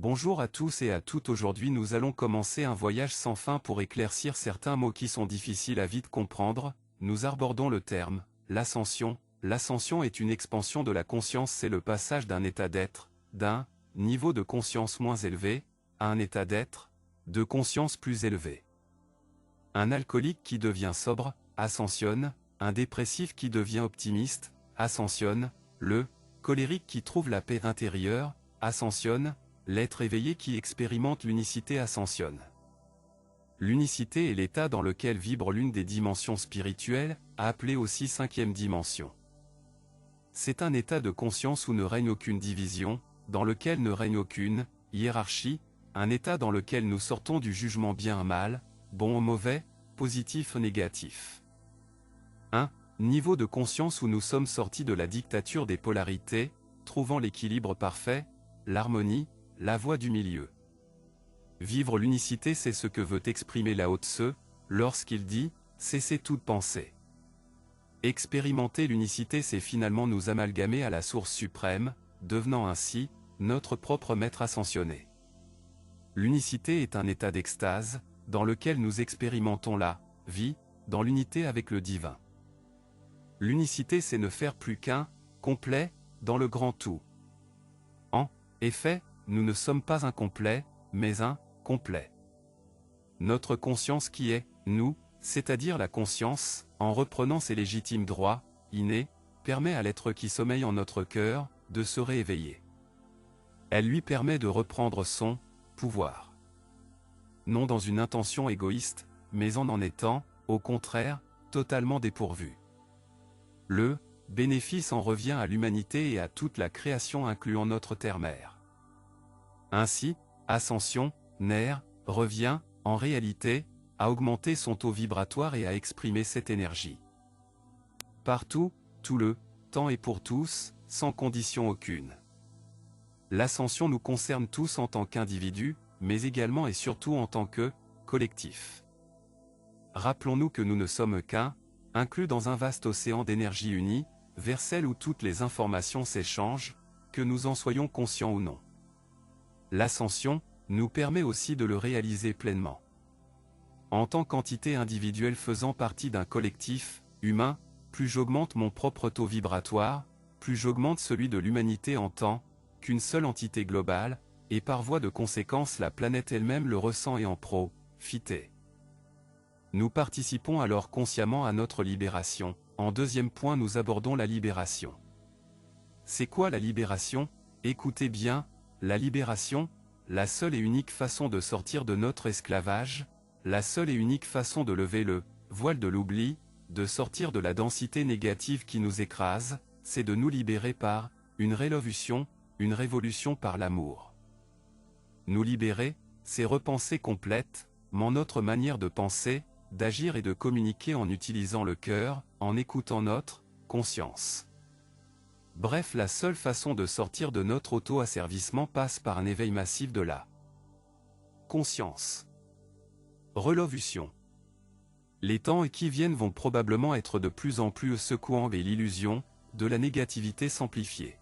Bonjour à tous et à toutes. Aujourd'hui nous allons commencer un voyage sans fin pour éclaircir certains mots qui sont difficiles à vite comprendre. Nous abordons le terme, l'ascension. L'ascension est une expansion de la conscience, c'est le passage d'un état d'être, d'un niveau de conscience moins élevé, à un état d'être, de conscience plus élevé. Un alcoolique qui devient sobre, ascensionne, un dépressif qui devient optimiste, ascensionne, le colérique qui trouve la paix intérieure, ascensionne, l'être éveillé qui expérimente l'unicité ascensionne. L'unicité est l'état dans lequel vibre l'une des dimensions spirituelles, appelée aussi cinquième dimension. C'est un état de conscience où ne règne aucune division, dans lequel ne règne aucune hiérarchie, un état dans lequel nous sortons du jugement bien ou mal, bon ou mauvais, positif ou négatif. Un niveau de conscience où nous sommes sortis de la dictature des polarités, trouvant l'équilibre parfait, l'harmonie, la voie du milieu. Vivre l'unicité, c'est ce que veut exprimer Lao Tse, lorsqu'il dit « cessez toute pensée ». Expérimenter l'unicité, c'est finalement nous amalgamer à la source suprême, devenant ainsi notre propre maître ascensionné. L'unicité est un état d'extase, dans lequel nous expérimentons la vie, dans l'unité avec le divin. L'unicité, c'est ne faire plus qu'un, complet, dans le grand tout. En effet, nous ne sommes pas incomplets, mais un complet. Notre conscience qui est nous, c'est-à-dire la conscience, en reprenant ses légitimes droits, innés, permet à l'être qui sommeille en notre cœur, de se rééveiller. Elle lui permet de reprendre son pouvoir. Non dans une intention égoïste, mais en étant, au contraire, totalement dépourvu. Le bénéfice en revient à l'humanité et à toute la création incluant notre terre-mère. Ainsi, ascension, nerf, revient, en réalité, à augmenter son taux vibratoire et à exprimer cette énergie. Partout, tout le temps et pour tous, sans condition aucune. L'ascension nous concerne tous en tant qu'individus, mais également et surtout en tant que collectif. Rappelons-nous que nous ne sommes qu'un, inclus dans un vaste océan d'énergie unie, vers celle où toutes les informations s'échangent, que nous en soyons conscients ou non. L'ascension nous permet aussi de le réaliser pleinement. En tant qu'entité individuelle faisant partie d'un collectif humain, plus j'augmente mon propre taux vibratoire, plus j'augmente celui de l'humanité en tant qu'une seule entité globale, et par voie de conséquence la planète elle-même le ressent et en profite. Nous participons alors consciemment à notre libération. En deuxième point, nous abordons la libération. C'est quoi la libération? Écoutez bien, la libération, la seule et unique façon de sortir de notre esclavage, la seule et unique façon de lever le voile de l'oubli, de sortir de la densité négative qui nous écrase, c'est de nous libérer par une révolution par l'amour. Nous libérer, c'est repenser complètement notre manière de penser, d'agir et de communiquer en utilisant le cœur, en écoutant notre conscience. Bref, la seule façon de sortir de notre auto-asservissement passe par un éveil massif de la conscience. Revolution. Les temps qui viennent vont probablement être de plus en plus secouants et l'illusion de la négativité s'amplifier.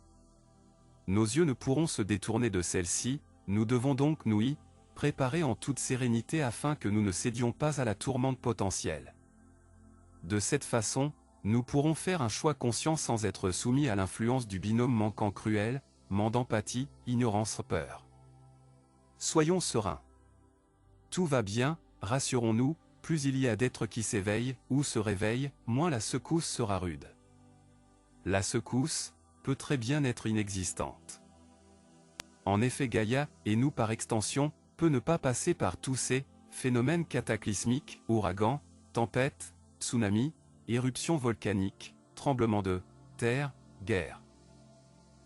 Nos yeux ne pourront se détourner de celle-ci, nous devons donc nous y préparer en toute sérénité afin que nous ne cédions pas à la tourmente potentielle. De cette façon, nous pourrons faire un choix conscient sans être soumis à l'influence du binôme manquant cruel, manque d'empathie, ignorance, peur. Soyons sereins. Tout va bien, rassurons-nous, plus il y a d'êtres qui s'éveillent ou se réveillent, moins la secousse sera rude. La secousse peut très bien être inexistante. En effet, Gaïa, et nous par extension, peut ne pas passer par tous ces phénomènes cataclysmiques, ouragans, tempêtes, tsunamis, éruptions volcaniques, tremblements de terre, guerre.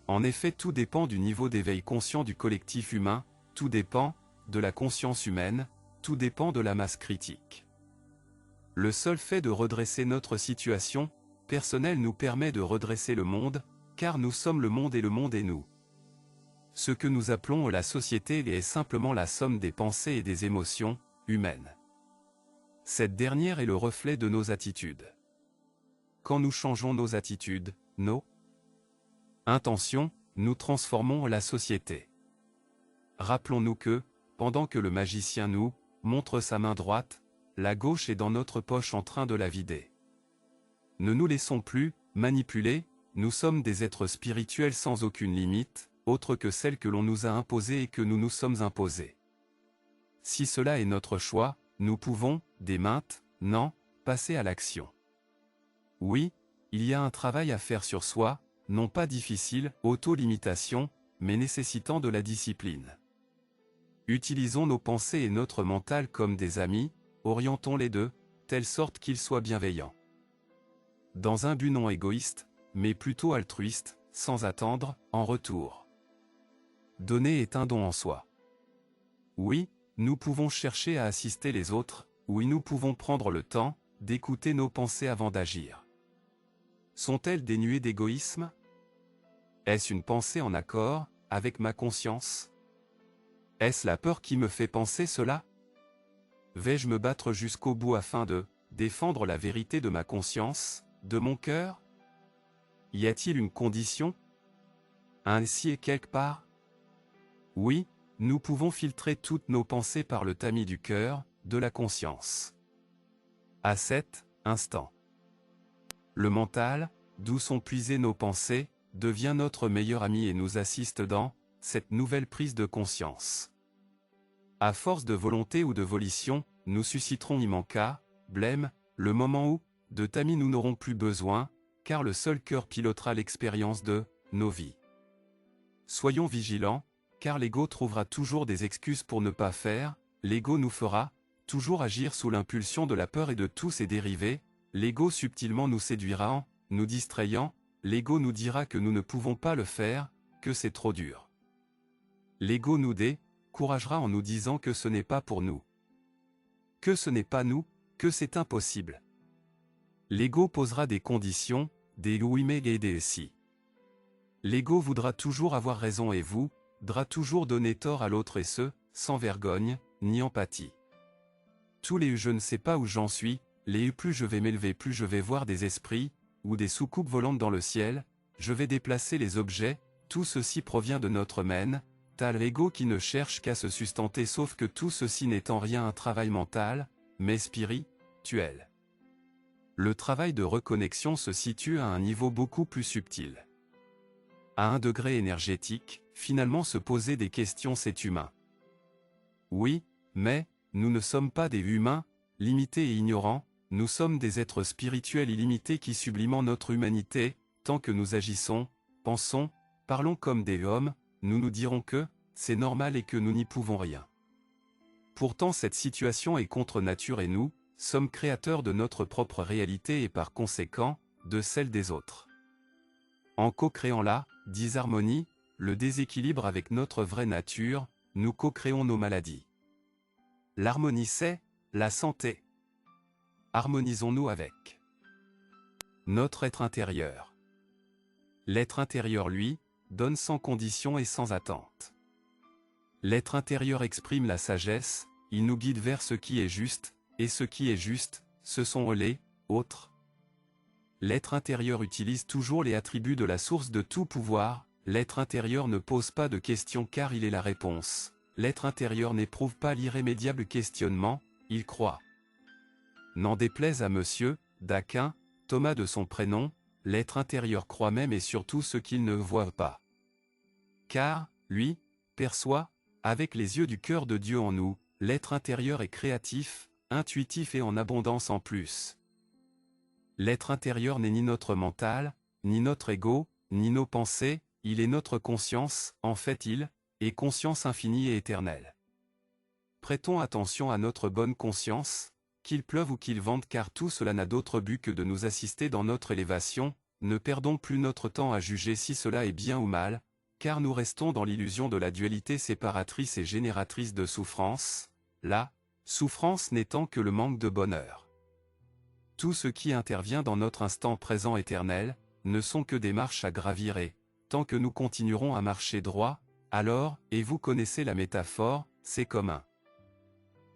En effet, tout dépend du niveau d'éveil conscient du collectif humain, tout dépend de la conscience humaine, tout dépend de la masse critique. Le seul fait de redresser notre situation personnelle nous permet de redresser le monde, car nous sommes le monde et le monde est nous. Ce que nous appelons la société est simplement la somme des pensées et des émotions humaines. Cette dernière est le reflet de nos attitudes. Quand nous changeons nos attitudes, nos intentions, nous transformons la société. Rappelons-nous que, pendant que le magicien nous montre sa main droite, la gauche est dans notre poche en train de la vider. Ne nous laissons plus manipuler, nous sommes des êtres spirituels sans aucune limite, autre que celle que l'on nous a imposée et que nous nous sommes imposés. Si cela est notre choix, nous pouvons, dès maintenant, passer à l'action. Oui, il y a un travail à faire sur soi, non pas difficile, auto-limitation, mais nécessitant de la discipline. Utilisons nos pensées et notre mental comme des amis, orientons-les de telle sorte qu'ils soient bienveillants. Dans un but non égoïste, mais plutôt altruiste, sans attendre, en retour. Donner est un don en soi. Oui, nous pouvons chercher à assister les autres, oui nous pouvons prendre le temps d'écouter nos pensées avant d'agir. Sont-elles dénuées d'égoïsme? Est-ce une pensée en accord avec ma conscience? Est-ce la peur qui me fait penser cela? Vais-je me battre jusqu'au bout afin de défendre la vérité de ma conscience, de mon cœur? Y a-t-il une condition? Un si et quelque part? Oui, nous pouvons filtrer toutes nos pensées par le tamis du cœur, de la conscience. À cet instant, le mental, d'où sont puisées nos pensées, devient notre meilleur ami et nous assiste dans cette nouvelle prise de conscience. À force de volonté ou de volition, nous susciterons immanquable, blême, le moment où, de tamis nous n'aurons plus besoin, car le seul cœur pilotera l'expérience de nos vies. Soyons vigilants, car l'ego trouvera toujours des excuses pour ne pas faire, l'ego nous fera toujours agir sous l'impulsion de la peur et de tous ses dérivés, l'ego subtilement nous séduira en nous distrayant, l'ego nous dira que nous ne pouvons pas le faire, que c'est trop dur. L'ego nous découragera en nous disant que ce n'est pas pour nous. Que ce n'est pas nous, que c'est impossible. L'ego posera des conditions, des oui mais et des si. L'ego voudra toujours avoir raison et voudra toujours donner tort à l'autre et ce, sans vergogne, ni empathie. Tous les je ne sais pas où j'en suis, les plus je vais m'élever plus je vais voir des esprits, ou des soucoupes volantes dans le ciel, je vais déplacer les objets, tout ceci provient de notre mental ego qui ne cherche qu'à se sustenter sauf que tout ceci n'est en rien un travail mental, mais spirituel. Le travail de reconnexion se situe à un niveau beaucoup plus subtil. À un degré énergétique, finalement se poser des questions c'est humain. Oui, mais, nous ne sommes pas des humains, limités et ignorants, nous sommes des êtres spirituels illimités qui sublimant notre humanité, tant que nous agissons, pensons, parlons comme des hommes, nous nous dirons que, c'est normal et que nous n'y pouvons rien. Pourtant cette situation est contre nature et nous, sommes créateurs de notre propre réalité et par conséquent, de celle des autres. En co-créant la disharmonie, le déséquilibre avec notre vraie nature, nous co-créons nos maladies. L'harmonie c'est la santé. Harmonisons-nous avec notre être intérieur. L'être intérieur, lui, donne sans condition et sans attente. L'être intérieur exprime la sagesse, il nous guide vers ce qui est juste, et ce qui est juste, ce sont les autres. L'être intérieur utilise toujours les attributs de la source de tout pouvoir, l'être intérieur ne pose pas de questions car il est la réponse. L'être intérieur n'éprouve pas l'irrémédiable questionnement, il croit. N'en déplaise à Monsieur d'Aquin, Thomas de son prénom, l'être intérieur croit même et surtout ce qu'il ne voit pas. Car, lui, perçoit, avec les yeux du cœur de Dieu en nous, l'être intérieur est créatif, intuitif et en abondance en plus. L'être intérieur n'est ni notre mental, ni notre ego, ni nos pensées, il est notre conscience, en fait il est conscience infinie et éternelle. Prêtons attention à notre bonne conscience, qu'il pleuve ou qu'il vente car tout cela n'a d'autre but que de nous assister dans notre élévation, ne perdons plus notre temps à juger si cela est bien ou mal, car nous restons dans l'illusion de la dualité séparatrice et génératrice de souffrance, la souffrance n'étant que le manque de bonheur. Tout ce qui intervient dans notre instant présent éternel, ne sont que des marches à gravir et, tant que nous continuerons à marcher droit, alors, et vous connaissez la métaphore, c'est comme un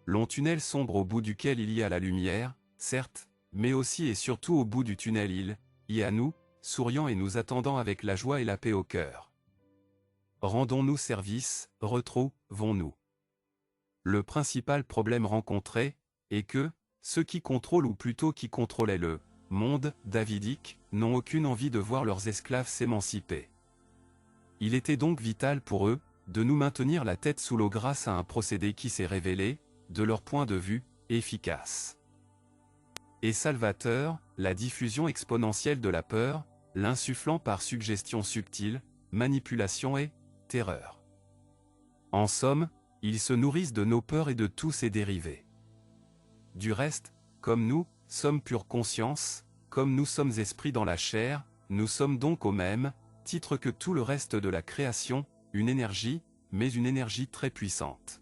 long tunnel sombre au bout duquel il y a la lumière, certes, mais aussi et surtout au bout du tunnel il y a nous, souriant et nous attendant avec la joie et la paix au cœur. rendons-nous service, retrouvons-nous. Le principal problème rencontré est que ceux qui contrôlent ou plutôt qui contrôlaient le monde davidique n'ont aucune envie de voir leurs esclaves s'émanciper. Il était donc vital pour eux de nous maintenir la tête sous l'eau grâce à un procédé qui s'est révélé, de leur point de vue, efficace et salvateur, la diffusion exponentielle de la peur, l'insufflant par suggestion subtile, manipulation et terreur. En somme, ils se nourrissent de nos peurs et de tous ses dérivés. Du reste, comme nous sommes pure conscience, comme nous sommes esprits dans la chair, nous sommes donc au même titre que tout le reste de la création, une énergie, mais une énergie très puissante.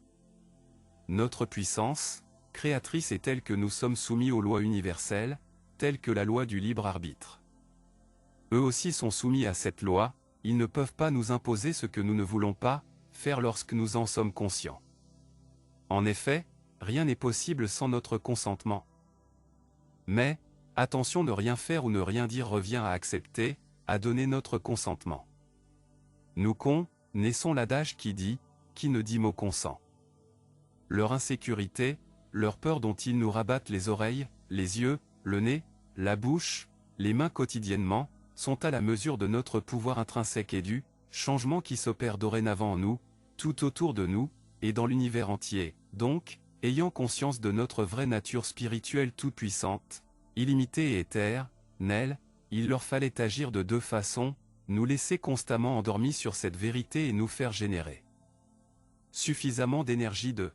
Notre puissance créatrice est telle que nous sommes soumis aux lois universelles, telles que la loi du libre arbitre. Eux aussi sont soumis à cette loi, ils ne peuvent pas nous imposer ce que nous ne voulons pas faire lorsque nous en sommes conscients. En effet, rien n'est possible sans notre consentement. Mais, attention, ne rien faire ou ne rien dire revient à accepter, à donner notre consentement. Nous connaissons l'adage qui dit « qui ne dit mot consent ». Leur insécurité, leur peur dont ils nous rabattent les oreilles, les yeux, le nez, la bouche, les mains quotidiennement, sont à la mesure de notre pouvoir intrinsèque et du changement qui s'opère dorénavant en nous, tout autour de nous, et dans l'univers entier. Donc, ayant conscience de notre vraie nature spirituelle toute-puissante, illimitée et éternelle, il leur fallait agir de deux façons, nous laisser constamment endormis sur cette vérité et nous faire générer suffisamment d'énergie de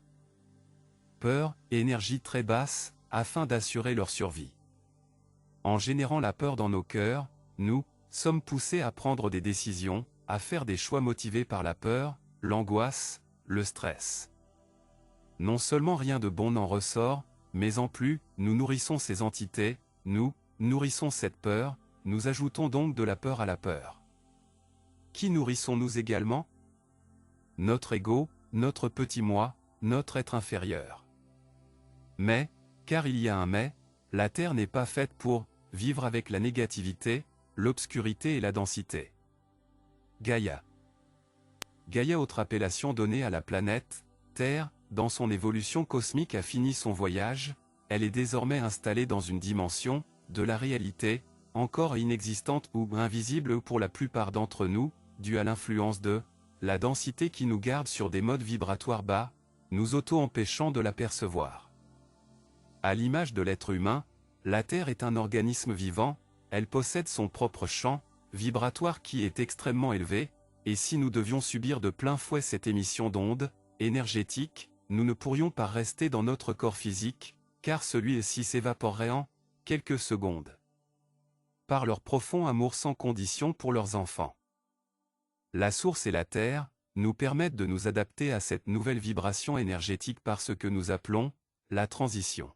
peur et énergie très basse, afin d'assurer leur survie. En générant la peur dans nos cœurs, nous sommes poussés à prendre des décisions, à faire des choix motivés par la peur, l'angoisse, le stress. Non seulement rien de bon n'en ressort, mais en plus, nous nourrissons ces entités, nous nourrissons cette peur, nous ajoutons donc de la peur à la peur. Qui nourrissons-nous également? Notre ego, notre petit moi, notre être inférieur. Mais, car il y a un mais, la Terre n'est pas faite pour vivre avec la négativité, l'obscurité et la densité. Gaïa. Gaïa, autre appellation donnée à la planète Terre, dans son évolution cosmique a fini son voyage, elle est désormais installée dans une dimension de la réalité, encore inexistante ou invisible pour la plupart d'entre nous, due à l'influence de la densité qui nous garde sur des modes vibratoires bas, nous auto-empêchant de la percevoir. À l'image de l'être humain, la Terre est un organisme vivant, elle possède son propre champ vibratoire qui est extrêmement élevé, et si nous devions subir de plein fouet cette émission d'ondes énergétiques, nous ne pourrions pas rester dans notre corps physique, car celui-ci s'évaporerait en quelques secondes. Par leur profond amour sans condition pour leurs enfants. La source et la Terre nous permettent de nous adapter à cette nouvelle vibration énergétique par ce que nous appelons la transition.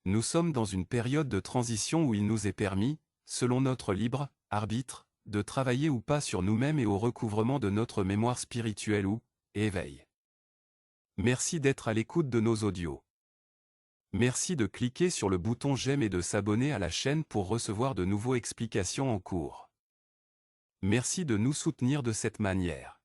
Nous sommes dans une période de transition où il nous est permis, selon notre libre arbitre, de travailler ou pas sur nous-mêmes et au recouvrement de notre mémoire spirituelle ou éveil. Merci d'être à l'écoute de nos audios. Merci de cliquer sur le bouton j'aime et de s'abonner à la chaîne pour recevoir de nouvelles explications en cours. Merci de nous soutenir de cette manière.